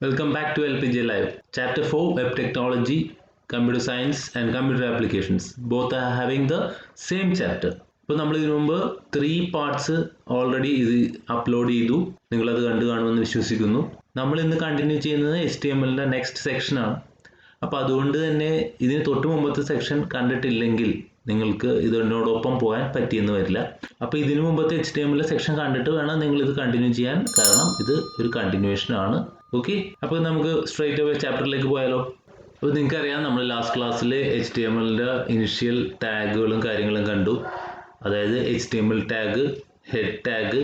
Welcome back to LPG Live. Chapter 4 Web Technology, Computer Science and Computer Applications. Both are having the same chapter. ഇപ്പോൾ നമ്മൾ ഇതിനു മുമ്പ് 3 parts already ഇത് upload ചെയ്തു. നിങ്ങളത് കണ്ടു കാണുമെന്ന് വിശ്വസിക്കുന്നു. നമ്മൾ ഇന്ന് കണ്ടിന്യൂ ചെയ്യുന്നത് HTMLന്റെ നെക്സ്റ്റ് സെക്ഷനാണ്. അപ്പോൾ അതുകൊണ്ട് തന്നെ ഇതിന് തൊട്ട് മുമ്പത്തെ സെക്ഷൻ കണ്ടിട്ടില്ലെങ്കിൽ നിങ്ങൾക്ക് ഇതിനോടൊപ്പം പോകാൻ പറ്റിയെന്ന് വരില്ല. അപ്പോൾ ഇതിനു മുമ്പത്തെ HTML സെക്ഷൻ കണ്ടിട്ട് വേണം നിങ്ങൾ ഇത് കണ്ടിന്യൂ ചെയ്യാൻ, കാരണം ഇത് ഒരു കണ്ടിന്യൂവേഷൻ ആണ്. ഓക്കെ, അപ്പോൾ നമുക്ക് സ്ട്രൈറ്റ് അവേ ചാപ്റ്ററിലേക്ക് പോയാലോ. അപ്പോൾ നിങ്ങൾക്കറിയാം, നമ്മൾ ലാസ്റ്റ് ക്ലാസ്സിൽ HTMLന്റെ ഇനിഷ്യൽ ടാഗുകളും കാര്യങ്ങളും കണ്ടു. അതായത് HTML tag, head tag,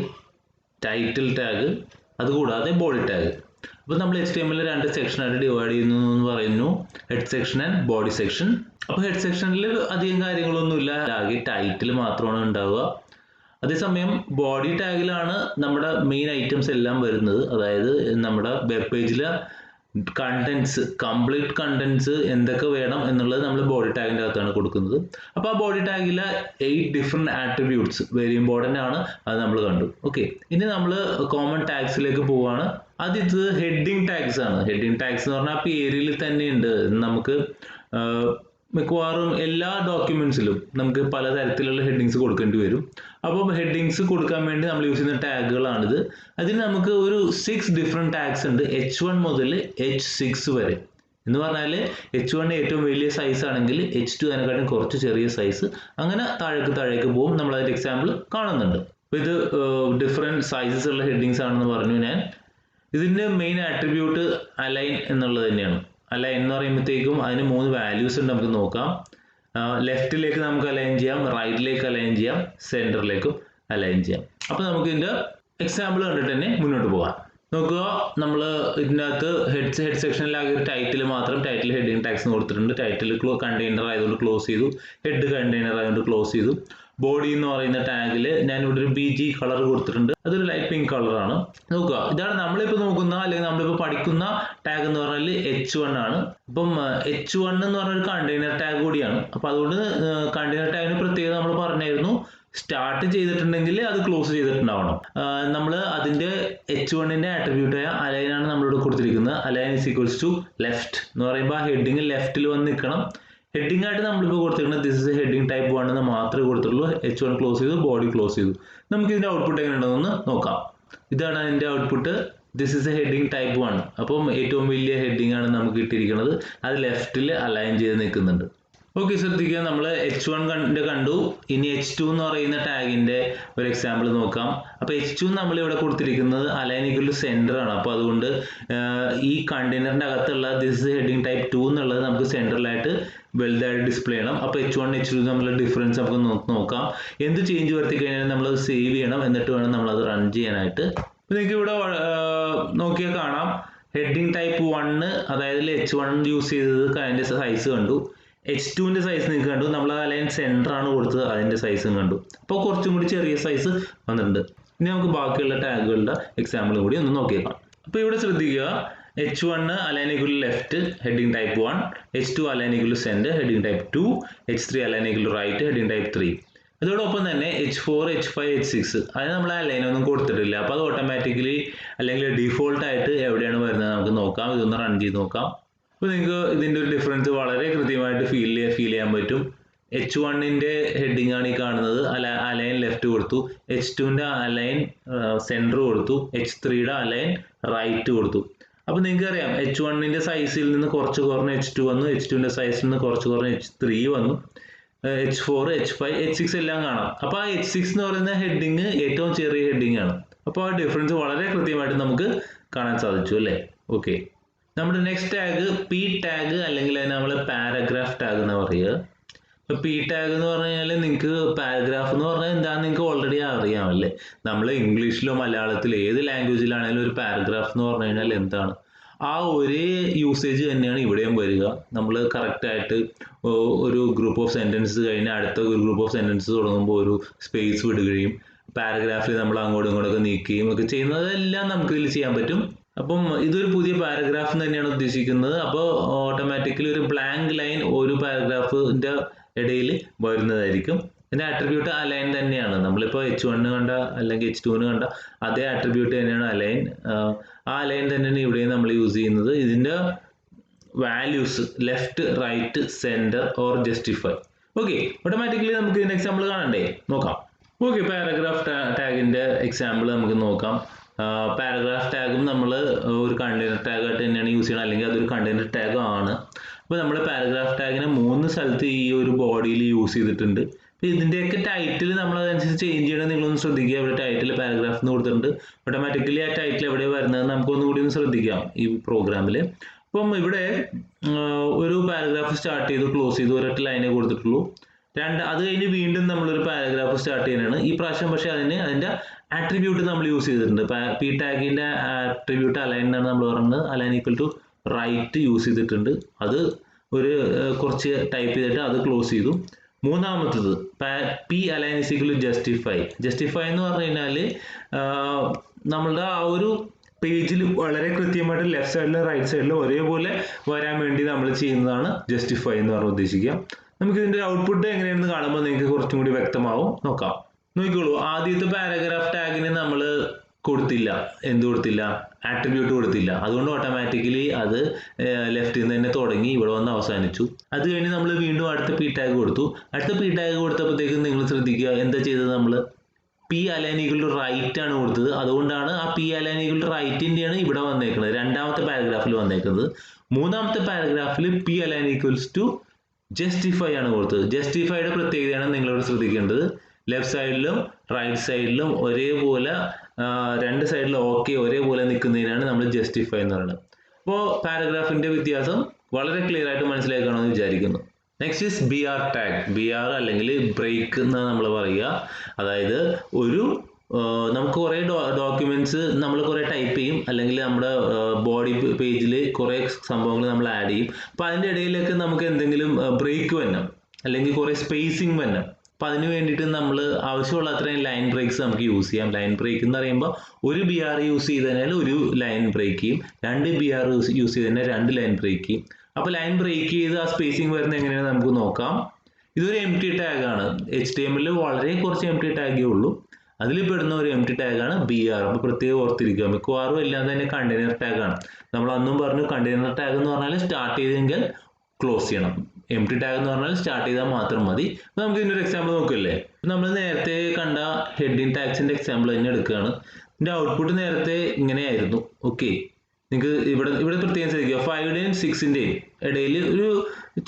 title tag, അതുകൂടാതെ ബോഡി ടാഗ്. അപ്പോൾ നമ്മൾ HTML രണ്ട് സെക്ഷനായിട്ട് ഡിവൈഡ് ചെയ്യുന്നു എന്ന് പറയുന്നു, head section and body section. അപ്പോൾ ഹെഡ് സെക്ഷനിൽ അധികം കാര്യങ്ങളൊന്നുമില്ല, ആകെ ടൈറ്റിൽ മാത്രമാണ് ഉണ്ടാവുക. അതേസമയം ബോഡി ടാഗിലാണ് നമ്മുടെ മെയിൻ ഐറ്റംസ് എല്ലാം വരുന്നത്. അതായത് നമ്മുടെ വെബ് പേജിലെ കണ്ടന്റ്സ്, കംപ്ലീറ്റ് കണ്ടന്റ്സ് എന്തൊക്കെ വേണം എന്നുള്ളത് നമ്മൾ ബോഡി ടാഗിൻ്റെ അകത്താണ് കൊടുക്കുന്നത്. അപ്പോൾ ആ ബോഡി ടാഗിലെ 8 ഡിഫറെൻറ്റ് ആട്രിബ്യൂട്ട്സ് വെരി ഇമ്പോർട്ടൻ്റ് ആണ്, അത് നമ്മൾ കണ്ടു. ഓക്കെ, ഇനി നമ്മൾ കോമൺ ടാഗ്സിലേക്ക് പോവുകയാണ്. ആദ്യത്തെ ഹെഡിങ് ടാഗ്സ് ആണ്. ഹെഡിങ് ടാഗ്സ് എന്ന് പറഞ്ഞാൽ പേരിൽ തന്നെയുണ്ട്. നമുക്ക് മിക്കവാറും എല്ലാ ഡോക്യുമെന്റ്സിലും നമുക്ക് പലതരത്തിലുള്ള ഹെഡിങ്സ് കൊടുക്കേണ്ടി വരും. അപ്പോൾ ഹെഡിങ്സ് കൊടുക്കാൻ വേണ്ടി നമ്മൾ യൂസ് ചെയ്യുന്ന ടാഗുകളാണിത്. അതിന് നമുക്ക് ഒരു 6 ഡിഫറെൻറ്റ് ടാഗ്സ് ഉണ്ട്, H1 മുതൽ H6 വരെ. എന്ന് പറഞ്ഞാൽ H1 ഏറ്റവും വലിയ സൈസ് ആണെങ്കിൽ H2 അതിനെക്കാട്ടും കുറച്ച് ചെറിയ സൈസ്, അങ്ങനെ താഴേക്ക് പോകും. നമ്മൾ അതിൻ്റെ എക്സാമ്പിൾ കാണുന്നുണ്ട്. അപ്പോൾ ഇത് ഡിഫറെൻറ്റ് സൈസസ് ഉള്ള ഹെഡിങ്സ് ആണെന്ന് പറഞ്ഞു ഞാൻ. ഇതിൻ്റെ മെയിൻ ആട്രിബ്യൂട്ട് അലൈൻ എന്നുള്ളത് തന്നെയാണ്. അലൈൻ എന്ന് പറയുമ്പോഴത്തേക്കും അതിന് 3 വാല്യൂസ് ഉണ്ട്, നമുക്ക് നോക്കാം. ലെഫ്റ്റിലേക്ക് നമുക്ക് അലൈൻ ചെയ്യാം, റൈറ്റിലേക്ക് അലൈൻ ചെയ്യാം, സെൻറ്ററിലേക്കും അലൈൻ ചെയ്യാം. അപ്പോൾ നമുക്ക് ഇതിൻ്റെ എക്സാമ്പിൾ കണ്ടിട്ട് തന്നെ മുന്നോട്ട് പോകാം. നോക്കുക, നമ്മൾ ഇതിനകത്ത് ഹെഡ് സെക്ഷനിലാകെ ഒരു ടൈറ്റിൽ മാത്രം, ടൈറ്റിൽ ഹെഡിങ് ടാഗ്സ് കൊടുത്തിട്ടുണ്ട്. ടൈറ്റിൽ കണ്ടെയ്നർ ആയതുകൊണ്ട് ക്ലോസ് ചെയ്തു, ഹെഡ് കണ്ടെയ്നർ ആയതുകൊണ്ട് ക്ലോസ് ചെയ്തു. ബോഡി എന്ന് പറയുന്ന ടാഗിൽ ഞാനിവിടെ ഒരു BG കളർ കൊടുത്തിട്ടുണ്ട്, അതൊരു ലൈറ്റ് പിങ്ക് കളറാണ്. നോക്കുക, ഇതാണ് നമ്മളിപ്പോൾ നോക്കുന്ന അല്ലെങ്കിൽ നമ്മളിപ്പോൾ പഠിക്കുന്ന ടാഗ് എന്ന് പറഞ്ഞാൽ H1 ആണ്. അപ്പം H1 എന്ന് പറഞ്ഞ ഒരു കണ്ടെയ്നർ ടാഗ് കൂടിയാണ്. അപ്പോൾ അതുകൊണ്ട് കണ്ടെയ്നർ ടാഗിന് പ്രത്യേകത നമ്മൾ പറഞ്ഞായിരുന്നു, സ്റ്റാർട്ട് ചെയ്തിട്ടുണ്ടെങ്കിൽ അത് ക്ലോസ് ചെയ്തിട്ടുണ്ടാവണം. നമ്മൾ അതിൻ്റെ H1ന്റെ ആട്രിബ്യൂട്ടായ അലൈൻ ആണ് നമ്മളിവിടെ കൊടുത്തിരിക്കുന്നത്. Align is equals to left എന്ന് പറയുമ്പോൾ ആ ഹെഡിങ് ലെഫ്റ്റിൽ വന്ന് നിൽക്കണം. ഹെഡിങ് ആയിട്ട് നമ്മളിപ്പോൾ കൊടുത്തിരിക്കുന്നത് ദിസ് ഇസ് ഹെഡിങ് ടൈപ്പ് 1 എന്ന് മാത്രമേ കൊടുത്തിട്ടുള്ളൂ. H1 ക്ലോസ് ചെയ്തു, ബോഡി ക്ലോസ് ചെയ്തു. നമുക്ക് ഇതിൻ്റെ ഔട്ട്പുട്ട് എങ്ങനെ ഉണ്ടെന്ന് നോക്കാം. ഇതാണ് അതിൻ്റെ output. This is A heading type 1. അപ്പം ഏറ്റവും വലിയ ഹെഡിങ് ആണ് നമുക്ക് കിട്ടിയിരിക്കുന്നത്, അത് ലെഫ്റ്റിൽ അലൈൻ ചെയ്ത് നിൽക്കുന്നുണ്ട്. ഓക്കെ, ശ്രദ്ധിക്കുക, നമ്മൾ H1 കണ്ടു. ഇനി H2 എന്ന് പറയുന്ന ടാഗിൻ്റെ ഒരു എക്സാമ്പിൾ നോക്കാം. അപ്പോൾ H2 നമ്മളിവിടെ കൊടുത്തിരിക്കുന്നത് അലൈൻ ഈക്വൽ ടു സെൻറ്റർ ആണ്. അപ്പോൾ അതുകൊണ്ട് ഈ കണ്ടെയ്നറിൻ്റെ അകത്തുള്ള ദിസ് ഹെഡിങ് ടൈപ്പ് 2 എന്നുള്ളത് നമുക്ക് സെൻട്രലായിട്ട് വലുതായിട്ട് ഡിസ്പ്ലേ ചെയ്യണം. അപ്പോൾ H1 H2 തമ്മിലുള്ള ഡിഫറൻസ് നമുക്ക് നോക്കാം. എന്ത് ചേഞ്ച് വരുത്തി കഴിഞ്ഞാൽ നമ്മളത് സേവ് ചെയ്യണം, എന്നിട്ട് വേണം നമ്മളത് റൺ ചെയ്യാനായിട്ട്. അപ്പോൾ നിങ്ങൾക്ക് ഇവിടെ നോക്കിയാൽ കാണാം, ഹെഡിങ് ടൈപ്പ് 1, അതായത് H1 യൂസ് ചെയ്തത് അതിൻ്റെ സൈസ് കണ്ടു. H2ന്റെ സൈസ് നിങ്ങൾക്ക് കണ്ടു. നമ്മൾ അലൈൻ സെൻറ്റർ ആണ് കൊടുത്തത്, അതിൻ്റെ സൈസും കണ്ടു. അപ്പോൾ കുറച്ചും കൂടി ചെറിയ സൈസ് വന്നിട്ടുണ്ട്. ഇനി നമുക്ക് ബാക്കിയുള്ള ടാഗുകളുടെ എക്സാമ്പിളും കൂടി ഒന്ന് നോക്കിയേക്കാം. അപ്പോൾ ഇവിടെ ശ്രദ്ധിക്കുക, H1 align equal to left, heading type 1, H2 align equal to centre, heading type 2, H3 align equal to right, heading type 3. ഇതോടൊപ്പം തന്നെ H4, H5, H6 അതിന് നമ്മൾ അലൈൻ ഒന്നും കൊടുത്തിട്ടില്ല. അപ്പോൾ അത് ഓട്ടോമാറ്റിക്കലി അല്ലെങ്കിൽ ഡീഫോൾട്ട് ആയിട്ട് എവിടെയാണ് വരുന്നത് നമുക്ക് നോക്കാം. ഇതൊന്ന് റൺ ചെയ്ത് നോക്കാം. അപ്പോൾ നിങ്ങൾക്ക് ഇതിൻ്റെ ഒരു ഡിഫറൻസ് വളരെ കൃത്യമായിട്ട് ഫീൽ ചെയ്യാൻ പറ്റും. H1ന്റെ ഹെഡിങ് ആണ് ഈ കാണുന്നത്, അലൈൻ ലെഫ്റ്റ് കൊടുത്തു. H2ന്റെ അലൈൻ സെൻറ്റർ കൊടുത്തു. H3യുടെ അലൈൻ റൈറ്റ് കൊടുത്തു. അപ്പോൾ നിങ്ങൾക്ക് അറിയാം, H1ന്റെ സൈസിൽ നിന്ന് കുറച്ച് കുറഞ്ഞ H2 വന്നു, H2ന്റെ സൈസിൽ നിന്ന് കുറച്ച് കുറഞ്ഞ H3 വന്നു, H4, H5, H6 എല്ലാം കാണാം. അപ്പോൾ ആ H6 എന്ന് പറയുന്ന ഹെഡിങ് ഏറ്റവും ചെറിയ ഹെഡിങ് ആണ്. അപ്പോൾ ആ ഡിഫറൻസ് വളരെ കൃത്യമായിട്ട് നമുക്ക് കാണാൻ സാധിച്ചു അല്ലേ. ഓക്കെ, നമ്മുടെ നെക്സ്റ്റ് ടാഗ് P ടാഗ്, അല്ലെങ്കിൽ അതിന് നമ്മൾ പാരഗ്രാഫ് ടാഗ് എന്ന് പറയുക. ഇപ്പോൾ P ടാഗ് എന്ന് പറഞ്ഞു കഴിഞ്ഞാൽ നിങ്ങൾക്ക് പാരഗ്രാഫ് എന്ന് പറഞ്ഞാൽ എന്താണെന്ന് നിങ്ങൾക്ക് ഓൾറെഡി അറിയാമല്ലേ. നമ്മൾ ഇംഗ്ലീഷിലോ മലയാളത്തിലോ ഏത് ലാംഗ്വേജിലാണെങ്കിലും ഒരു പാരഗ്രാഫ് എന്ന് പറഞ്ഞു കഴിഞ്ഞാൽ എന്താണ്, ആ ഒരേ യൂസേജ് തന്നെയാണ് ഇവിടെയും വരിക. നമ്മൾ കറക്റ്റായിട്ട് ഒരു ഗ്രൂപ്പ് ഓഫ് സെൻറ്റൻസ് കഴിഞ്ഞ് അടുത്ത ഒരു ഗ്രൂപ്പ് ഓഫ് സെൻറ്റൻസ് തുടങ്ങുമ്പോൾ ഒരു സ്പേസ് വിടുകയും പാരഗ്രാഫിൽ നമ്മൾ അങ്ങോട്ടും ഇങ്ങോട്ടൊക്കെ നീക്കുകയും ഒക്കെ ചെയ്യുന്നതെല്ലാം നമുക്ക് ഇതിൽ ചെയ്യാൻ പറ്റും. അപ്പം ഇതൊരു പുതിയ പാരഗ്രാഫ് തന്നെയാണ് ഉദ്ദേശിക്കുന്നത്. അപ്പോൾ ഓട്ടോമാറ്റിക്കലി ഒരു ബ്ലാങ്ക് ലൈൻ ഒരു പാരഗ്രാഫിൻ്റെ ഇടയിൽ വരുന്നതായിരിക്കും. ഇതിൻ്റെ ആട്രിബ്യൂട്ട് അലൈൻ തന്നെയാണ്. നമ്മളിപ്പോൾ H1 കണ്ട അല്ലെങ്കിൽ H2 കണ്ട അതേ ആട്രിബ്യൂട്ട് തന്നെയാണ് അലൈൻ. ആ അലൈൻ തന്നെയാണ് ഇവിടെയും നമ്മൾ യൂസ് ചെയ്യുന്നത്. ഇതിൻ്റെ values left, right, centre or justify. Okay, automatically നമുക്ക് ഇതിൻ്റെ എക്സാമ്പിൾ കാണണ്ടേ? നോക്കാം. ഓക്കെ, പാരഗ്രാഫ് ടാഗിൻ്റെ എക്സാമ്പിൾ നമുക്ക് നോക്കാം. പാരഗ്രാഫ് ടാഗും നമ്മൾ ഒരു കണ്ടെയ്നർ ടാഗ് ആയിട്ട് തന്നെയാണ് യൂസ് ചെയ്യുന്നത്, അല്ലെങ്കിൽ അതൊരു കണ്ടെയ്നർ ടാഗ് ആണ്. അപ്പോൾ നമ്മൾ പാരഗ്രാഫ് ടാഗിനെ 3 സ്ഥലത്ത് ഈ ഒരു ബോഡിയിൽ യൂസ് ചെയ്തിട്ടുണ്ട്. അപ്പോൾ ഇതിൻ്റെയൊക്കെ ടൈറ്റിൽ നമ്മൾ അതനുസരിച്ച് ചേഞ്ച് ചെയ്യണം. നിങ്ങളൊന്ന് ശ്രദ്ധിക്കുക. ഇവിടെ ടൈറ്റിൽ പാരഗ്രാഫ് എന്ന് കൊടുത്തിട്ടുണ്ട്. ഓട്ടോമാറ്റിക്കലി ആ ടൈറ്റിൽ എവിടെ വരുന്നത് നമുക്കൊന്നുകൂടി ഒന്ന് ശ്രദ്ധിക്കാം ഈ പ്രോഗ്രാമിൽ. അപ്പം ഇവിടെ ഒരു പാരഗ്രാഫ് സ്റ്റാർട്ട് ചെയ്തു, ക്ലോസ് ചെയ്തു, ഒരൊറ്റ ലൈനേ കൊടുത്തിട്ടുള്ളൂ. അത് കഴിഞ്ഞ് വീണ്ടും നമ്മളൊരു പാരഗ്രാഫ് സ്റ്റാർട്ട് ചെയ്യാനാണ്. ഈ പ്രാവശ്യം പക്ഷേ അതിൻ്റെ ആട്രിബ്യൂട്ട് നമ്മൾ യൂസ് ചെയ്തിട്ടുണ്ട്. പി ടാഗിൻ്റെ ആട്രിബ്യൂട്ട് അലൈൻ എന്നാണ് നമ്മൾ പറയുന്നത്. Align equal to right use ചെയ്തിട്ടുണ്ട്. അത് ഒരു കുറച്ച് ടൈപ്പ് ചെയ്തിട്ട് അത് ക്ലോസ് ചെയ്തു. മൂന്നാമത്തത് P align is equal to justify. Justify എന്ന് പറഞ്ഞു കഴിഞ്ഞാൽ നമ്മളുടെ ആ ഒരു പേജിൽ വളരെ കൃത്യമായിട്ട് ലെഫ്റ്റ് സൈഡിലും റൈറ്റ് സൈഡിലും ഒരേപോലെ വരാൻ വേണ്ടി നമ്മൾ ചെയ്യുന്നതാണ് ജസ്റ്റിഫൈ എന്ന് പറഞ്ഞ് ഉദ്ദേശിക്കാം. നമുക്ക് ഇതിൻ്റെ ഔട്ട്പുട്ട് എങ്ങനെയാണെന്ന് കാണുമ്പോൾ നിങ്ങൾക്ക് കുറച്ചും കൂടി വ്യക്തമാവും. നോക്കാം. നോക്കിക്കോളൂ. ആദ്യത്തെ പാരഗ്രാഫ് ടാഗിന് നമ്മൾ കൊടുത്തില്ല. എന്ത് കൊടുത്തില്ല? ആട്രിബ്യൂട്ട് കൊടുത്തില്ല. അതുകൊണ്ട് ഓട്ടോമാറ്റിക്കലി അത് ലെഫ്റ്റിൽ നിന്ന് തന്നെ തുടങ്ങി ഇവിടെ വന്ന് അവസാനിച്ചു. അത് കഴിഞ്ഞ് നമ്മൾ വീണ്ടും അടുത്ത പി ടാഗ് കൊടുത്തു. അടുത്ത പി ടാഗ് കൊടുത്തപ്പോഴത്തേക്കും നിങ്ങൾ ശ്രദ്ധിക്കുക, എന്താ ചെയ്തത്? നമ്മൾ P align equal to right ആണ് കൊടുത്തത്. അതുകൊണ്ടാണ് ആ പി അലൈൻ ഈക്വൽ ടു റൈറ്റിൻ്റെയാണ് ഇവിടെ വന്നേക്കുന്നത്, രണ്ടാമത്തെ പാരഗ്രാഫിൽ വന്നേക്കുന്നത്. മൂന്നാമത്തെ പാരഗ്രാഫിൽ P align equals to justify ആണ് കൊടുത്തത്. ജസ്റ്റിഫൈയുടെ പ്രത്യേകതയാണ് നിങ്ങളിവിടെ ശ്രദ്ധിക്കേണ്ടത്. ലെഫ്റ്റ് സൈഡിലും റൈറ്റ് സൈഡിലും ഒരേപോലെ രണ്ട് സൈഡിലും ഓക്കെ ഒരേപോലെ നിൽക്കുന്നതിനാണ് നമ്മൾ ജസ്റ്റിഫൈ എന്ന് പറയുന്നത്. അപ്പോൾ പാരഗ്രാഫിൻ്റെ വ്യത്യാസം വളരെ ക്ലിയർ ആയിട്ട് മനസ്സിലാക്കണമെന്ന് വിചാരിക്കുന്നു. Next is B R tag. B R അല്ലെങ്കിൽ ബ്രേക്ക് എന്ന് നമ്മൾ പറയുക. അതായത് നമുക്ക് കുറേ ഡോക്യുമെൻറ്റ്സ് നമ്മൾ കുറേ ടൈപ്പ് ചെയ്യും, അല്ലെങ്കിൽ നമ്മുടെ ബോഡി പേജിൽ കുറേ സംഭവങ്ങൾ നമ്മൾ ആഡ് ചെയ്യും. അപ്പോൾ അതിൻ്റെ ഇടയിലൊക്കെ നമുക്ക് എന്തെങ്കിലും ബ്രേക്ക് വരണം, അല്ലെങ്കിൽ കുറേ സ്പേസിങ് വരണം. അപ്പോൾ അതിന് വേണ്ടിയിട്ട് നമ്മൾ ആവശ്യമുള്ള അത്രയും ലൈൻ ബ്രേക്സ് നമുക്ക് യൂസ് ചെയ്യാം. ലൈൻ ബ്രേക്ക് എന്ന് പറയുമ്പോൾ ഒരു ബി ആർ യൂസ് ചെയ്ത് കഴിഞ്ഞാൽ ഒരു ലൈൻ ബ്രേക്ക് ചെയ്യും, 2 ബി ആർ യൂസ് ചെയ്ത് കഴിഞ്ഞാൽ 2 ലൈൻ ബ്രേക്ക് ചെയ്യും. അപ്പോൾ ലൈൻ ബ്രേക്ക് ചെയ്ത് ആ സ്പേസിങ് വരുന്നത് എങ്ങനെയാണെന്ന് നമുക്ക് നോക്കാം. ഇതൊരു എം ടി ടാഗാണ്. HTML വളരെ കുറച്ച് എം ടി ടാഗേ ഉള്ളൂ. അതിൽ പെടുന്ന ഒരു എം ടി ടാഗാണ് ബി ആർ. അപ്പോൾ പ്രത്യേകം ഓർത്തിരിക്കുക. മിക്കവാറും എല്ലാം തന്നെ കണ്ടെയ്നർ ടാഗാണ്. നമ്മൾ അന്നും പറഞ്ഞു കണ്ടെയ്നർ ടാഗ് എന്ന് പറഞ്ഞാൽ സ്റ്റാർട്ട് ചെയ്തെങ്കിൽ ക്ലോസ് ചെയ്യണം. എം ടി ടാഗ് എന്ന് പറഞ്ഞാൽ സ്റ്റാർട്ട് ചെയ്താൽ മാത്രം മതി. അപ്പോൾ നമുക്ക് ഇതിൻ്റെ ഒരു എക്സാമ്പിൾ നോക്കില്ലേ. നമ്മൾ നേരത്തെ കണ്ട ഹെഡിങ് ടാഗ്സിൻ്റെ എക്സാമ്പിൾ തന്നെ എടുക്കുകയാണ്. ഇതിൻ്റെ ഔട്ട്പുട്ട് നേരത്തെ ഇങ്ങനെയായിരുന്നു. ഓക്കെ, നിങ്ങൾക്ക് ഇവിടെ പ്രത്യേകം ശ്രദ്ധിക്കുക. 5ൻ്റെയും 6ൻ്റെയും ഇടയിൽ ഒരു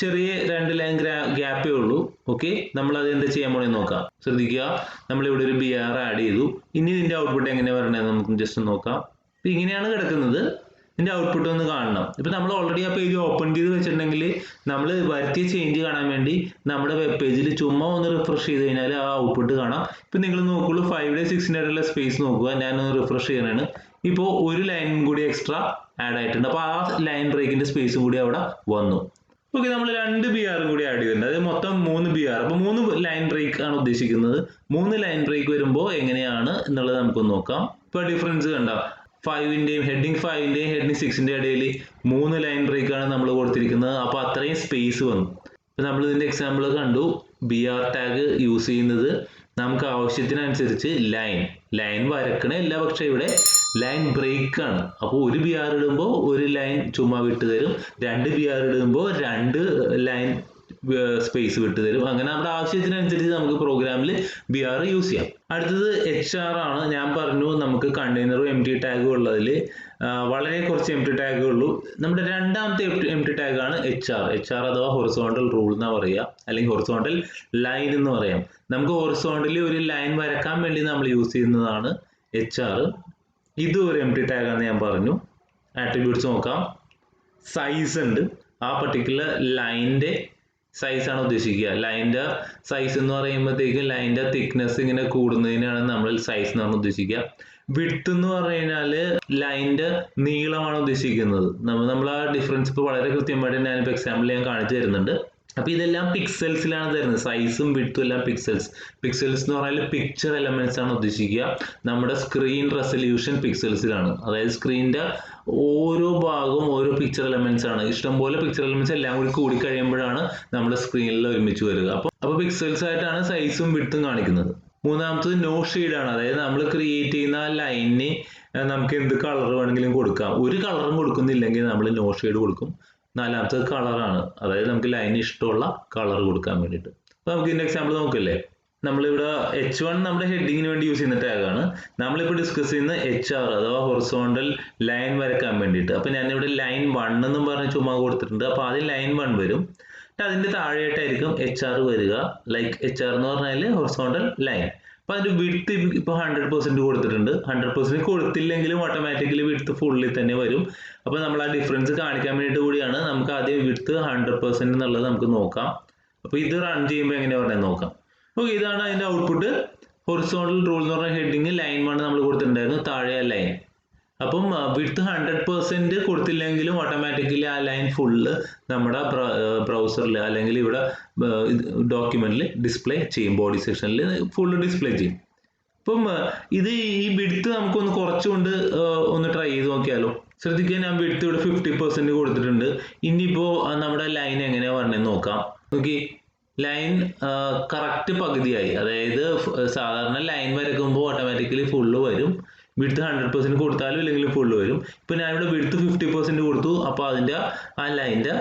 ചെറിയ 2 ലൈൻ ഗ്യാപ്പേ ഉള്ളൂ. ഓക്കെ, നമ്മളത് എന്താ ചെയ്യാൻ പോണെന്ന് നോക്കാം. ശ്രദ്ധിക്കുക, നമ്മളിവിടെ ഒരു ബി ആർ ആഡ് ചെയ്തു. ഇനി ഇതിൻ്റെ ഔട്ട്പുട്ട് എങ്ങനെ വരണേന്ന് നമുക്ക് ജസ്റ്റ് നോക്കാം. അപ്പോൾ ഇങ്ങനെയാണ് കിടക്കുന്നത്. ഇതിൻ്റെ ഔട്ട്പുട്ട് ഒന്ന് കാണണം. ഇപ്പോൾ നമ്മൾ ഓൾറെഡി ആ പേജ് ഓപ്പൺ ചെയ്ത് വെച്ചിട്ടുണ്ടെങ്കിൽ നമ്മൾ വരുത്തിയ ചേഞ്ച് കാണാൻ വേണ്ടി നമ്മുടെ വെബ് പേജിൽ ചുമ്മാ ഒന്ന് റിഫ്രഷ് ചെയ്ത് കഴിഞ്ഞാൽ ആ ഔട്ട്പുട്ട് കാണാം. ഇപ്പോൾ നിങ്ങൾ നോക്കുള്ളൂ 5ൻ്റെയും 6ൻ്റെയും ഇടയിലുള്ള സ്പേസ് നോക്കുക. ഞാനൊന്ന് റിഫ്രഷ് ചെയ്യാനാണ്. ഇപ്പോൾ ഒരു ലൈൻ കൂടി എക്സ്ട്രാ ആഡ് ആയിട്ടുണ്ട്. അപ്പോൾ ആ ലൈൻ ബ്രേക്കിൻ്റെ സ്പേസും കൂടി അവിടെ വന്നു. ഓക്കെ, നമ്മൾ 2 ബി ആറും കൂടി ആഡ് ചെയ്തിട്ടുണ്ട്. അത് മൊത്തം 3 ബി ആർ. അപ്പോൾ 3 ലൈൻ ബ്രേക്ക് ആണ് ഉദ്ദേശിക്കുന്നത്. 3 ലൈൻ ബ്രേക്ക് വരുമ്പോൾ എങ്ങനെയാണ് എന്നുള്ളത് നമുക്കൊന്ന് നോക്കാം. ഇപ്പോൾ ഡിഫറൻസ് കണ്ട 5ൻ്റെയും ഹെഡിങ് 5ൻ്റെയും ഹെഡിങ് 6ൻ്റെ ഇടയിൽ 3 ലൈൻ ബ്രേക്ക് ആണ് നമ്മൾ കൊടുത്തിരിക്കുന്നത്. അപ്പോൾ അത്രയും സ്പേസ് വന്നു. അപ്പോൾ നമ്മൾ ഇതിൻ്റെ എക്സാമ്പിൾ കണ്ടു. ബി ആർ ടാഗ് യൂസ് ചെയ്യുന്നത് നമുക്ക് ആവശ്യത്തിനനുസരിച്ച് ലൈൻ വരക്കണല്ല, പക്ഷേ ഇവിടെ ലൈൻ ബ്രേക്ക് ആണ്. അപ്പോൾ ഒരു ബി ആർ ഇടുമ്പോൾ ഒരു ലൈൻ ചുമ്മാ വിട്ട് തരും, 2 ബി ആർ ഇടുമ്പോൾ 2 ലൈൻ സ്പേസ് വിട്ട് തരും. അങ്ങനെ നമ്മുടെ ആവശ്യത്തിനനുസരിച്ച് നമുക്ക് പ്രോഗ്രാമിൽ ബി ആർ യൂസ് ചെയ്യാം. അടുത്തത് HR ആണ്. ഞാൻ പറഞ്ഞു നമുക്ക് കണ്ടെയ്നറും എം ടി ടാഗും ഉള്ളതിൽ വളരെ കുറച്ച് എം ടി ടാഗേ ഉള്ളൂ. നമ്മുടെ രണ്ടാമത്തെ എം ടി ടാഗാണ് HR അഥവാ ഹൊറിസോണ്ടൽ റൂൾ എന്നാ പറയുക, അല്ലെങ്കിൽ ഹൊറിസോണ്ടൽ ലൈൻ എന്ന് പറയാം. നമുക്ക് ഹൊറിസോണ്ടലി ഒരു ലൈൻ വരക്കാൻ വേണ്ടി നമ്മൾ യൂസ് ചെയ്യുന്നതാണ് HR. ഇതും ഒരു എം ടി ടാഗാണെന്ന് ഞാൻ പറഞ്ഞു. ആട്രിബ്യൂട്ട്സ് നോക്കാം. സൈസ് ഉണ്ട്. ആ പർട്ടിക്കുലർ ലൈനിൻ്റെ സൈസാണ് ഉദ്ദേശിക്കുക. ലൈൻ്റെ സൈസ് എന്ന് പറയുമ്പോഴത്തേക്കും ലൈൻ്റെ തിക്നെസ് ഇങ്ങനെ കൂടുന്നതിനാണ് നമ്മൾ സൈസ് എന്നാണ് ഉദ്ദേശിക്കുക. വിഡ്ത്ത് എന്ന് പറഞ്ഞു കഴിഞ്ഞാൽ ലൈൻ്റെ നീളമാണ് ഉദ്ദേശിക്കുന്നത്. നമ്മൾ ആ ഡിഫറൻസ് ഇപ്പോൾ വളരെ കൃത്യമായിട്ട് ഞാനിപ്പോൾ എക്സാമ്പിൾ ഞാൻ കാണിച്ചു തരുന്നുണ്ട്. അപ്പോൾ ഇതെല്ലാം പിക്സൽസിലാണ് തരുന്നത്. സൈസും വിഡ്ത്തും എല്ലാം പിക്സൽസ് എന്ന് പറഞ്ഞാൽ പിക്ചർ എലമെന്റ്സ് ആണ് ഉദ്ദേശിക്കുക. നമ്മുടെ സ്ക്രീൻ റെസൊല്യൂഷൻ പിക്സൽസിലാണ്. അതായത് സ്ക്രീനിൻ്റെ ഓരോ ഭാഗവും ഓരോ പിക്ചർ എലമെന്റ്സ് ആണ്. ഇഷ്ടംപോലെ പിക്ചർ എലമെന്റ്സ് എല്ലാം കൂടി കൂടി കഴിയുമ്പോഴാണ് നമ്മുടെ സ്ക്രീനിൽ ഒരുമിച്ച് വരിക. അപ്പോൾ പിക്സൽസ് ആയിട്ടാണ് സൈസും വിഡ്ത്തും കാണിക്കുന്നത്. മൂന്നാമത്തത് നോ ഷെയ്ഡ് ആണ്. അതായത് നമ്മൾ ക്രിയേറ്റ് ചെയ്യുന്ന ആ ലൈനിന് നമുക്ക് എന്ത് കളർ വേണമെങ്കിലും കൊടുക്കാം. ഒരു കളറും കൊടുക്കുന്നില്ലെങ്കിൽ നമ്മൾ നോ ഷെയ്ഡ് കൊടുക്കും. നാലാമത്തത് കളറാണ്. അതായത് നമുക്ക് ലൈനിന് ഇഷ്ടമുള്ള കളർ കൊടുക്കാൻ വേണ്ടിയിട്ട്. അപ്പോൾ നമുക്ക് ഇതിന്റെ എക്സാമ്പിൾ നോക്കല്ലേ. നമ്മളിവിടെ H1 നമ്മുടെ ഹെഡിങ്ങിന് വേണ്ടി യൂസ് ചെയ്യുന്ന ടാഗാണ്. നമ്മളിപ്പോൾ ഡിസ്കസ് ചെയ്യുന്ന HR അഥവാ ഹൊറിസോണ്ടൽ ലൈൻ വരയ്ക്കാൻ വേണ്ടിയിട്ട്. അപ്പോൾ ഞാനിവിടെ ലൈൻ 1 എന്നും പറഞ്ഞ് ചുമ്മാ കൊടുത്തിട്ടുണ്ട്. അപ്പോൾ ആദ്യം ലൈൻ 1 വരും. അതിന്റെ താഴെയായിട്ടായിരിക്കും HR വരിക. ലൈക്ക് HR എന്ന് പറഞ്ഞാൽ ഹൊറിസോണ്ടൽ ലൈൻ. അപ്പോൾ അതിന്റെ വിഡ്ത്ത് ഇപ്പോൾ 100% കൊടുത്തിട്ടുണ്ട്. 100% കൊടുത്തില്ലെങ്കിലും ഓട്ടോമാറ്റിക്കലി വിഡ്ത്ത് ഫുള്ളിൽ തന്നെ വരും. അപ്പോൾ നമ്മൾ ആ ഡിഫറൻസ് കാണിക്കാൻ വേണ്ടിയിട്ട് കൂടിയാണ് നമുക്ക് ആദ്യം വിഡ്ത്ത് 100% എന്നുള്ളത് നമുക്ക് നോക്കാം. അപ്പോൾ ഇത് റൺ ചെയ്യുമ്പോൾ എങ്ങനെയാണ് പറഞ്ഞത് നോക്കാം. ഓക്കെ, ഇതാണ് അതിന്റെ ഔട്ട്പുട്ട്. ഹൊറിസോണ്ടൽ റൂൾ എന്ന് പറഞ്ഞ ഹെഡിങ് ലൈൻ 1 നമ്മൾ കൊടുത്തിട്ടുണ്ടായിരുന്നു, താഴെ ആ ലൈൻ. അപ്പം വിഡ്ത്ത് 100% കൊടുത്തില്ലെങ്കിലും ഓട്ടോമാറ്റിക്കലി ആ ലൈൻ ഫുള്ള് നമ്മുടെ ബ്രൗസറിൽ അല്ലെങ്കിൽ ഇവിടെ ഡോക്യുമെന്റിൽ ഡിസ്പ്ലേ ചെയ്യും. ബോഡി സെക്ഷനിൽ ഫുള്ള് ഡിസ്പ്ലേ ചെയ്യും. അപ്പം ഇത് ഈ വിഡ്ത്ത് നമുക്കൊന്ന് കുറച്ചുകൊണ്ട് ഒന്ന് ട്രൈ ചെയ്ത് നോക്കിയാലോ. ശ്രദ്ധിക്കുക, ഞാൻ വിഡ്ത്ത് ഇവിടെ 50% കൊടുത്തിട്ടുണ്ട്. ഇനിയിപ്പോൾ നമ്മുടെ ലൈൻ എങ്ങനെയാ പറഞ്ഞതെന്ന് നോക്കാം. ഓക്കെ, ലൈൻ കറക്റ്റ് പകുതിയായി. അതായത് സാധാരണ ലൈൻ വരയ്ക്കുമ്പോൾ ഓട്ടോമാറ്റിക്കലി ഫുള്ള് വരും. വിഡ്ത്ത് 100% കൊടുത്താലും ഇല്ലെങ്കിലും ഫുള്ള് വരും. ഇപ്പം ഞാനിവിടെ വിഡ്ത്ത് 50% കൊടുത്തു. അപ്പോൾ അതിൻ്റെ ആ ലൈൻ്റെ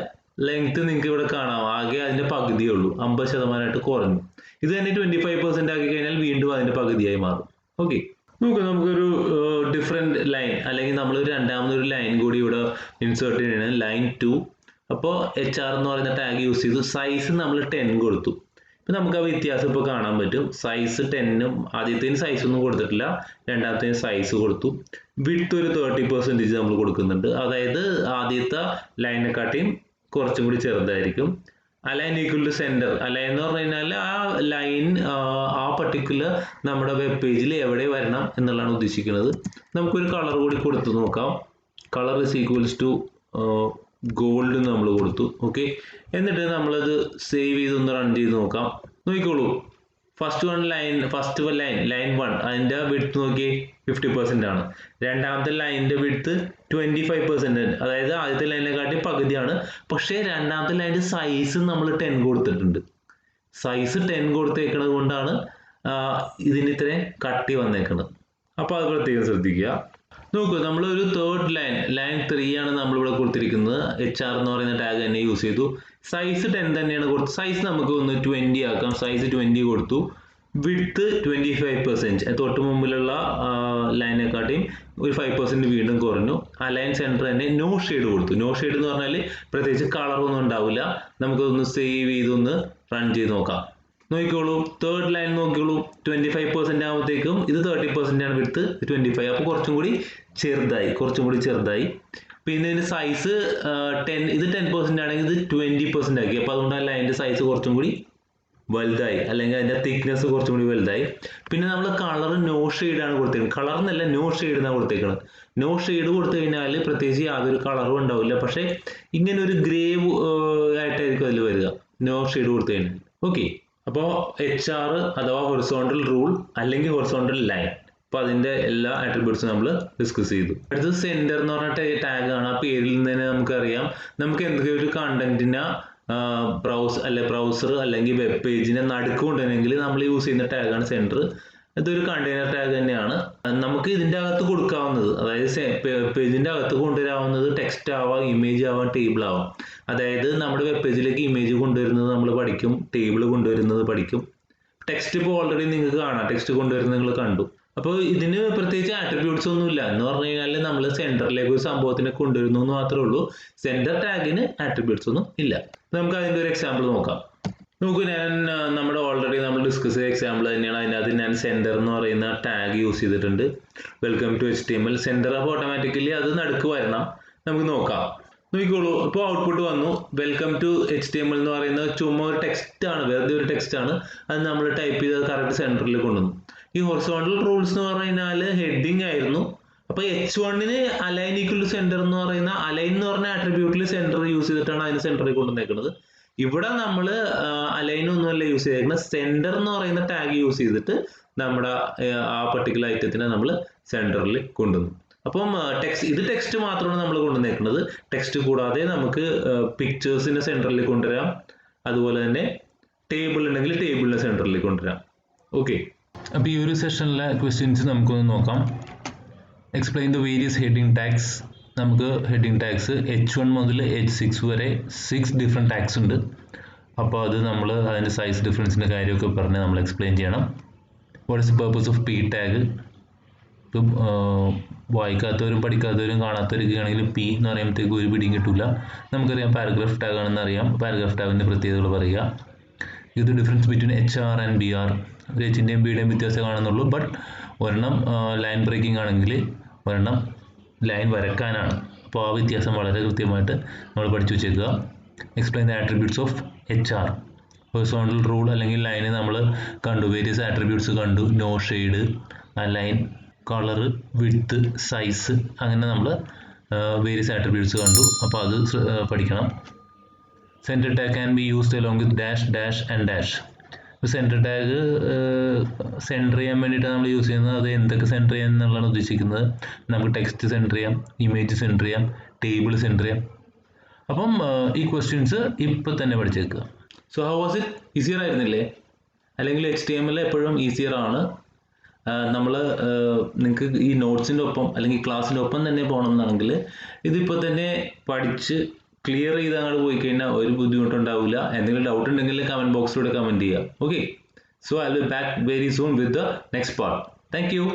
ലെങ്ത് നിങ്ങൾക്ക് ഇവിടെ കാണാം. ആകെ അതിൻ്റെ പകുതിയേ ഉള്ളൂ, 50% കുറഞ്ഞു. ഇത് തന്നെ 25% ആക്കി കഴിഞ്ഞാൽ വീണ്ടും അതിൻ്റെ പകുതിയായി മാറും. ഓക്കെ, നമുക്കൊരു ഡിഫറെൻറ്റ് ലൈൻ അല്ലെങ്കിൽ നമ്മൾ രണ്ടാമതൊരു ലൈൻ കൂടി ഇവിടെ ഇൻസേർട്ട് ചെയ്യണം, ലൈൻ 2. അപ്പോൾ HR എന്ന് പറയുന്ന ടാഗ് യൂസ് ചെയ്തു. സൈസ് നമ്മൾ 10 കൊടുത്തു. ഇപ്പം നമുക്ക് ആ വ്യത്യാസം ഇപ്പോൾ കാണാൻ പറ്റും. സൈസ് 10ഉം ആദ്യത്തേന് സൈസ് ഒന്നും കൊടുത്തിട്ടില്ല, രണ്ടാമത്തേന് സൈസ് കൊടുത്തു. വിഡ്ത്ത് ഒരു 30% നമ്മൾ കൊടുക്കുന്നുണ്ട്. അതായത് ആദ്യത്തെ ലൈനെക്കാട്ടിയും കുറച്ചും കൂടി ചെറുതായിരിക്കും. Align equal to centre. Align എന്ന് പറഞ്ഞു കഴിഞ്ഞാൽ ആ ലൈൻ ആ പർട്ടിക്കുലർ നമ്മുടെ വെബ് പേജിൽ എവിടെ വരണം എന്നുള്ളതാണ് ഉദ്ദേശിക്കുന്നത്. നമുക്കൊരു കളർ കൂടി കൊടുത്തു നോക്കാം. Colour is equals to gold നമ്മൾ കൊടുത്തു. ഓക്കെ, എന്നിട്ട് നമ്മളത് സേവ് ചെയ്തൊന്ന് റൺ ചെയ്ത് നോക്കാം. നോക്കിക്കോളൂ, ഫസ്റ്റ് ലൈൻ 1 അതിൻ്റെ വിഡ്ത്ത് നോക്കി 50% ആണ്. രണ്ടാമത്തെ ലൈനിൻ്റെ വിഡ്ത്ത് 25%, അതായത് ആദ്യത്തെ ലൈനിനെക്കാട്ടി പകുതിയാണ്. പക്ഷേ രണ്ടാമത്തെ ലൈനിൻ്റെ സൈസ് നമ്മൾ 10 കൊടുത്തിട്ടുണ്ട്. സൈസ് 10 കൊടുത്തേക്കുന്നത് കൊണ്ടാണ് ഇതിന് ഇത്രയും കട്ടി വന്നേക്കുന്നത്. അപ്പോൾ അത് പ്രത്യേകം ശ്രദ്ധിക്കുക. നോക്കൂ, നമ്മളൊരു തേർഡ് ലൈൻ 3 ആണ് നമ്മളിവിടെ കൊടുത്തിരിക്കുന്നത്. HR എന്ന് പറയുന്ന ടാഗ് തന്നെ യൂസ് ചെയ്തു. സൈസ് 10 തന്നെയാണ് കൊടുത്തത്. സൈസ് നമുക്ക് ഒന്ന് 20 ആക്കാം. സൈസ് 20 കൊടുത്തു. വിഡ്ത്ത് 25%, തൊട്ട് മുമ്പിലുള്ള ലൈനെക്കാട്ടിയും ഒരു 5% വീണ്ടും കുറഞ്ഞു. അലൈൻ സെന്റർ തന്നെ നോ ഷെയ്ഡ് കൊടുത്തു. നോ ഷെയ്ഡ് എന്ന് പറഞ്ഞാൽ പ്രത്യേകിച്ച് കളറൊന്നും ഉണ്ടാവില്ല. നമുക്കൊന്ന് സേവ് ചെയ്തൊന്ന് റൺ ചെയ്ത് നോക്കാം. നോക്കിക്കോളൂ, തേർഡ് ലൈൻ നോക്കിക്കോളൂ, 25% ആകുമ്പോഴത്തേക്കും ഇത് 30% ആണ് വിഡ്ത്ത്, 25. അപ്പോൾ കുറച്ചും കൂടി ചെറുതായി. പിന്നെ ഇതിന്റെ സൈസ് 10, ഇത് 10% ആണെങ്കിൽ ഇത് 20% ആക്കി. അപ്പോൾ അതുകൊണ്ട് ആ ലൈനിന്റെ സൈസ് കുറച്ചും കൂടി വലുതായി, അല്ലെങ്കിൽ അതിന്റെ തിക്നെസ് കുറച്ചും കൂടി വലുതായി. പിന്നെ നമ്മൾ കളർ നോ ഷെയ്ഡ് ആണ് കൊടുത്തേക്കുന്നത്. കളർ എന്നല്ല, നോ ഷെയ്ഡ് എന്നാണ് കൊടുത്തേക്കുന്നത്. നോ ഷെയ്ഡ് കൊടുത്തു കഴിഞ്ഞാൽ പ്രത്യേകിച്ച് യാതൊരു കളറും ഉണ്ടാവില്ല. പക്ഷേ ഇങ്ങനെ ഒരു ഗ്രേ ആയിട്ടായിരിക്കും അതിൽ വരിക, നോ ഷെയ്ഡ് കൊടുത്തു കഴിഞ്ഞാൽ. ഓക്കെ, അപ്പോൾ HR അഥവാ ഹൊറിസോണ്ടൽ റൂൾ അല്ലെങ്കിൽ ഹൊറിസോണ്ടൽ ലൈൻ. അപ്പോൾ അതിന്റെ എല്ലാ ആട്രിബ്യൂട്ട്സും നമ്മൾ ഡിസ്കസ് ചെയ്തു. അടുത്തത് സെന്റർ എന്ന് പറഞ്ഞ ടാഗ് ആണ്. ആ പേരിൽ നിന്ന് തന്നെ നമുക്കറിയാം, നമുക്ക് എന്തെങ്കിലും ഒരു കണ്ടന്റിനെ ബ്രൗസർ അല്ലെങ്കിൽ വെബ് പേജിനെ നടുക്ക് കൊണ്ടുവരണമെങ്കിൽ നമ്മൾ യൂസ് ചെയ്യുന്ന ടാഗാണ് സെന്റർ. ഇതൊരു കണ്ടെയ്നർ ടാഗ് തന്നെയാണ്. നമുക്ക് ഇതിന്റെ അകത്ത് കൊടുക്കാവുന്നത്, അതായത് പേജിന്റെ അകത്ത് കൊണ്ടുവരാവുന്നത് ടെക്സ്റ്റ് ആവാം, ഇമേജ് ആവാം, ടേബിൾ ആവാം. അതായത് നമ്മുടെ വെബ് പേജിലേക്ക് ഇമേജ് കൊണ്ടുവരുന്നത് നമ്മൾ പഠിക്കും, ടേബിൾ കൊണ്ടുവരുന്നത് പഠിക്കും. ടെക്സ്റ്റ് ഇപ്പോൾ ഓൾറെഡി നിങ്ങൾക്ക് കാണാം, ടെക്സ്റ്റ് കൊണ്ടുവരുന്നത് നിങ്ങൾ കണ്ടു. അപ്പോൾ ഇതിന് പ്രത്യേകിച്ച് ആട്രിബ്യൂട്ട്സ് ഒന്നുമില്ല. എന്ന് പറഞ്ഞു കഴിഞ്ഞാൽ നമ്മൾ സെന്ററിലേക്ക് ഒരു സംഭവത്തിനെ കൊണ്ടുവരുന്നു എന്ന് മാത്രമേ ഉള്ളൂ. സെന്റർ ടാഗിന് ആട്രിബ്യൂട്ട്സ് ഒന്നും ഇല്ല. നമുക്ക് അതിന്റെ ഒരു എക്സാമ്പിൾ നോക്കാം. നോക്കൂ, നമ്മുടെ ഓൾറെഡി നമ്മൾ ഡിസ്കസ് ചെയ്ത എക്സാമ്പിൾ തന്നെയാണ്. അതിനകത്ത് ഞാൻ സെന്റർ എന്ന് പറയുന്ന ടാഗ് യൂസ് ചെയ്തിട്ടുണ്ട്. Welcome to HTML centre. അപ്പോൾ ഓട്ടോമാറ്റിക്കലി അത് നടുക്ക് വരണം. നമുക്ക് നോക്കാം. നോക്കിക്കോളൂ, ഇപ്പോൾ ഔട്ട്പുട്ട് വന്നു. വെൽക്കം ടു HTML എന്ന് പറയുന്നത് ചുമ്മാ ഒരു ടെക്സ്റ്റ് ആണ്, വെറുതെ ഒരു ടെക്സ്റ്റ് ആണ്. അത് നമ്മൾ ടൈപ്പ് ചെയ്ത് കറക്റ്റ് സെന്ററിൽ കൊണ്ടുവന്നു. ഈ ഹൊറിസോണ്ടൽ റൂൾസ് എന്ന് പറഞ്ഞു കഴിഞ്ഞാൽ ഹെഡിങ് ആയിരുന്നു. അപ്പോൾ H1ന് അലൈൻ ഈക്വൽ ടു സെന്റർ എന്ന് പറയുന്ന അലൈൻ എന്ന് പറഞ്ഞ ആട്രിബ്യൂട്ടിൽ സെന്റർ യൂസ് ചെയ്തിട്ടാണ് അതിന് സെന്ററിൽ കൊണ്ടുവന്നേക്കുന്നത്. ഇവിടെ നമ്മൾ അലൈൻ ഒന്നുമല്ല യൂസ് ചെയ്തേക്കുന്നത്, സെന്റർ എന്ന് പറയുന്ന ടാഗ് യൂസ് ചെയ്തിട്ട് നമ്മുടെ ആ പർട്ടിക്കുലർ ഐറ്റത്തിനെ നമ്മൾ സെന്ററിൽ കൊണ്ടുവന്നു. അപ്പം ഇത് ടെക്സ്റ്റ് മാത്രമാണ് നമ്മൾ കൊണ്ടുവന്നേക്കുന്നത്. ടെക്സ്റ്റ് കൂടാതെ നമുക്ക് പിക്ചേഴ്സിനെ സെൻറ്ററിൽ കൊണ്ടുവരാം, അതുപോലെ തന്നെ ടേബിൾ ഉണ്ടെങ്കിൽ ടേബിളിനെ സെൻറ്ററിൽ കൊണ്ടുവരാം. ഓക്കെ, അപ്പോൾ ഈ ഒരു സെഷനിലെ ക്വസ്റ്റ്യൻസ് നമുക്കൊന്ന് നോക്കാം. Explain the various heading tags. നമുക്ക് ഹെഡിങ് ടാഗ്സ് H1 മുതൽ H6 വരെ 6 ഡിഫറെൻറ്റ് ടാഗ്സ് ഉണ്ട്. അപ്പോൾ അത് നമ്മൾ അതിൻ്റെ സൈസ് ഡിഫറൻസിൻ്റെ കാര്യമൊക്കെ പറഞ്ഞ് നമ്മൾ എക്സ്പ്ലെയിൻ ചെയ്യണം. What is the purpose of P tag? ഇപ്പം വായിക്കാത്തവരും പഠിക്കാത്തവരും കാണാത്തവരൊക്കെ ആണെങ്കിൽ P എന്ന് പറയുമ്പോഴത്തേക്ക് ഒരു പിടിയും കിട്ടില്ല. നമുക്കറിയാം പാരഗ്രാഫ് ടാഗ് ആണെന്ന് അറിയാം. പാരഗ്രാഫ് ടാഗിൻ്റെ പ്രത്യേകതകൾ പറയുക. ഇത് difference between HR and BR. ഒരു Hൻ്റെയും Bയുടെയും വ്യത്യാസം കാണുന്നുള്ളൂ. ബട്ട് ഒരെണ്ണം ലൈൻ ബ്രേക്കിംഗ് ആണെങ്കിൽ ഒരെണ്ണം ലൈൻ വരക്കാനാണ്. അപ്പോൾ ആ വ്യത്യാസം വളരെ കൃത്യമായിട്ട് നമ്മൾ പഠിച്ചു വെച്ചേക്കുക. Explain the attributes of HR. Horizontal rule അല്ലെങ്കിൽ ലൈന് നമ്മൾ കണ്ടു, വേരിയസ് ആട്രിബ്യൂട്ട്സ് കണ്ടു. No shade, line, colour, width, size, അങ്ങനെ നമ്മൾ വേരിയസ് ആട്രിബ്യൂട്ട്സ് കണ്ടു. അപ്പോൾ അത് പഠിക്കണം. Centre tag can be used along with dash, dash and dash. ഇപ്പോൾ സെൻറ്റർ ടാഗ് സെൻറ്റർ ചെയ്യാൻ വേണ്ടിയിട്ടാണ് നമ്മൾ യൂസ് ചെയ്യുന്നത്. അത് എന്തൊക്കെ സെൻറ്റർ ചെയ്യാൻ എന്നുള്ളതാണ് ഉദ്ദേശിക്കുന്നത്. നമുക്ക് ടെക്സ്റ്റ് സെൻറ്റർ ചെയ്യാം, ഇമേജ് സെൻറ്റർ ചെയ്യാം, ടേബിൾ സെൻറ്റർ ചെയ്യാം. അപ്പം ഈ ക്വസ്റ്റ്യൻസ് ഇപ്പോൾ തന്നെ പഠിച്ചേക്കുക. So how was it? Easier ആയിരുന്നില്ലേ? അല്ലെങ്കിൽ HTML എപ്പോഴും ഈസിയർ ആണ്. നമ്മൾ നിങ്ങൾക്ക് ഈ നോട്ട്സിൻ്റെ ഒപ്പം അല്ലെങ്കിൽ ക്ലാസ്സിൻ്റെ ഒപ്പം തന്നെ പോകണമെന്നാണെങ്കിൽ ഇതിപ്പോൾ തന്നെ പഠിച്ച് ക്ലിയർ ചെയ്ത് അങ്ങോട്ട് പോയി കഴിഞ്ഞാൽ ഒരു ബുദ്ധിമുട്ടുണ്ടാവില്ല. എന്തെങ്കിലും ഡൗട്ട് ഉണ്ടെങ്കിൽ കമൻറ്റ് ബോക്സിലൂടെ കമൻറ്റ് ചെയ്യുക. Okay, so I will be back very soon with the next part. Thank you.